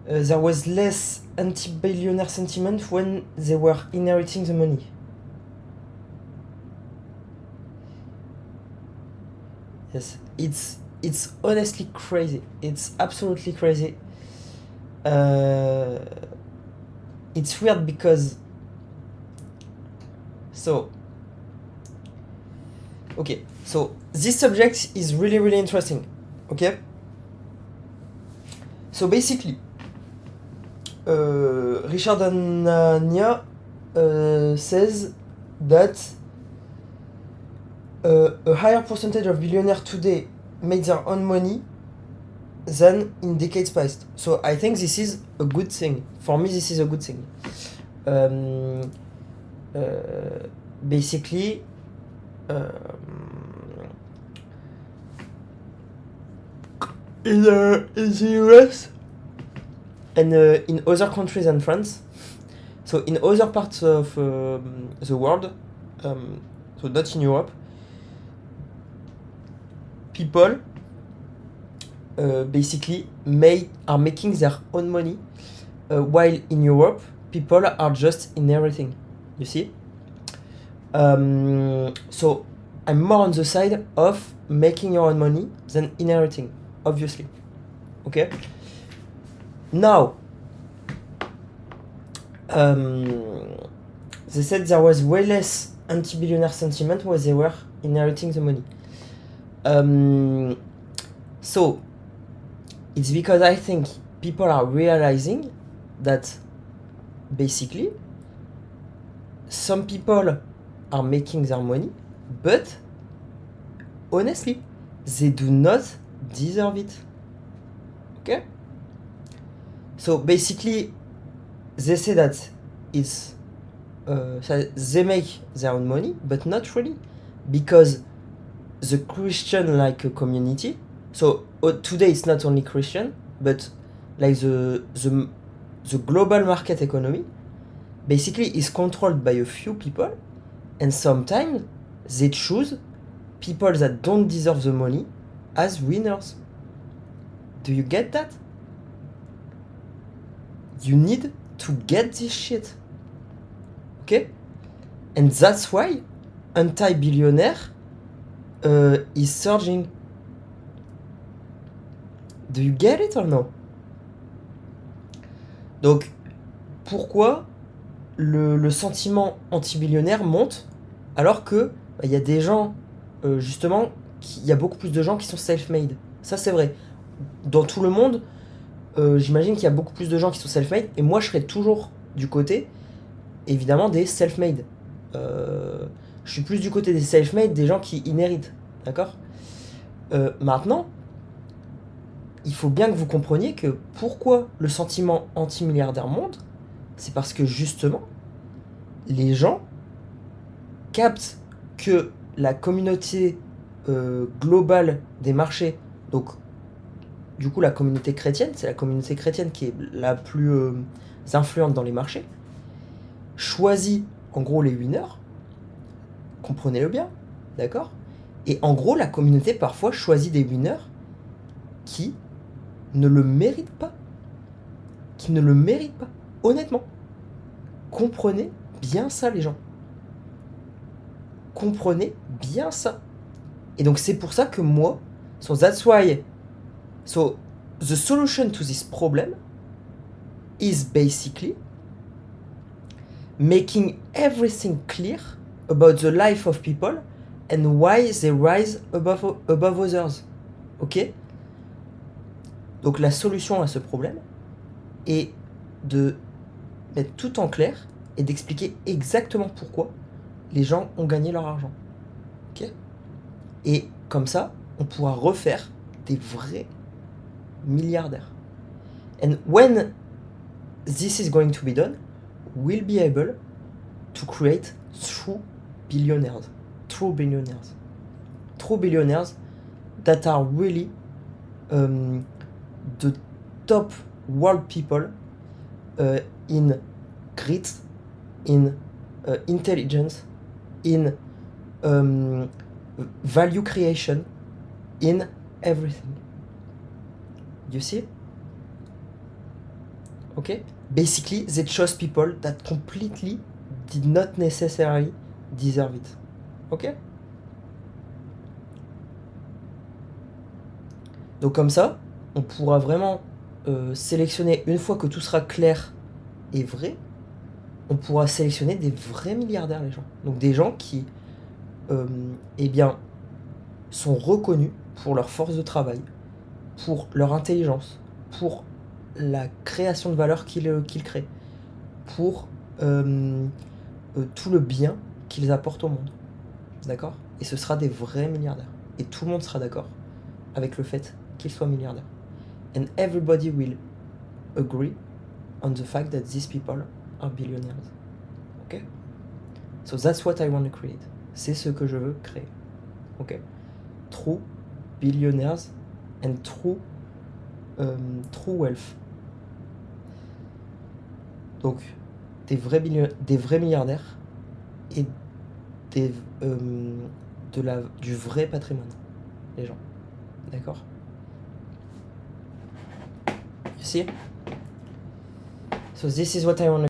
there was less anti-billionaire sentiment when they were inheriting the money. Yes, it's honestly crazy. It's absolutely crazy. It's weird because so okay, so this subject is really really interesting. Okay, so basically, Richard Anania says that a higher percentage of billionaires today make their own money than in decades past. So I think this is a good thing. For me, this is a good thing. Basically, in the US and in other countries than France, so in other parts of the world, so not in Europe, people basically are making their own money, while in Europe, people are just inheriting. You see? So I'm more on the side of making your own money than inheriting, obviously. Okay? Now, they said there was way less anti-billionaire sentiment when they were inheriting the money. So it's because I think people are realizing that basically some people are making their money, but honestly, they do not deserve it. Okay? So basically, they say that it's they make their own money, but not really, because the Christian community. So today it's not only Christian, but like the global market economy basically is controlled by a few people, and sometimes they choose people that don't deserve the money as winners. Do you get that? You need to get this shit. Okay? And that's why anti-billionaire is surging. Do you get it or no? Donc, pourquoi le sentiment anti-billionnaire monte alors que y a des gens, justement, il y a beaucoup plus de gens qui sont self-made. Ça, c'est vrai. Dans tout le monde, j'imagine qu'il y a beaucoup plus de gens qui sont self-made, et moi, je serais toujours du côté, évidemment, des self-made. Je suis plus du côté des self-made, des gens qui inhéritent. D'accord ? Maintenant, il faut bien que vous compreniez que pourquoi le sentiment anti-milliardaire monte, c'est parce que justement, les gens captent que la communauté globale des marchés, donc du coup la communauté chrétienne, c'est la communauté chrétienne qui est la plus influente dans les marchés, choisit en gros les winners, comprenez-le bien, d'accord ? Et en gros, la communauté parfois choisit des winners qui ne le méritent pas. Qui ne le méritent pas. Honnêtement. Comprenez bien ça, les gens. Comprenez bien ça. Et donc, c'est pour ça que moi, so that's why, so the solution to this problem is basically making everything clear about the life of people and why they rise above others. Ok ? Donc la solution à ce problème est de mettre tout en clair et d'expliquer exactement pourquoi les gens ont gagné leur argent. Ok ? Et comme ça, on pourra refaire des vrais milliardaires. And when this is going to be done, we'll be able to create true billionaires. True billionaires. True billionaires that are really the top world people in grit, in intelligence, in value creation, in everything. You see? Ok? Basically, they chose people that completely did not necessarily deserve it. Ok? Donc comme ça, on pourra vraiment sélectionner, une fois que tout sera clair et vrai, on pourra sélectionner des vrais milliardaires, les gens. Donc des gens qui, eh bien, sont reconnus pour leur force de travail, pour leur intelligence, pour la création de valeur qu'ils créent, pour tout le bien qu'ils apportent au monde. D'accord? Et ce sera des vrais milliardaires. Et tout le monde sera d'accord avec le fait qu'ils soient milliardaires. And everybody will agree on the fact that these people are billionaires. Ok? So that's what I want to create. C'est ce que je veux créer. Ok? True billionaires and true wealth. Donc, des vrais milliardaires et du vrai patrimoine, les gens. D'accord? You see? So this is what I want to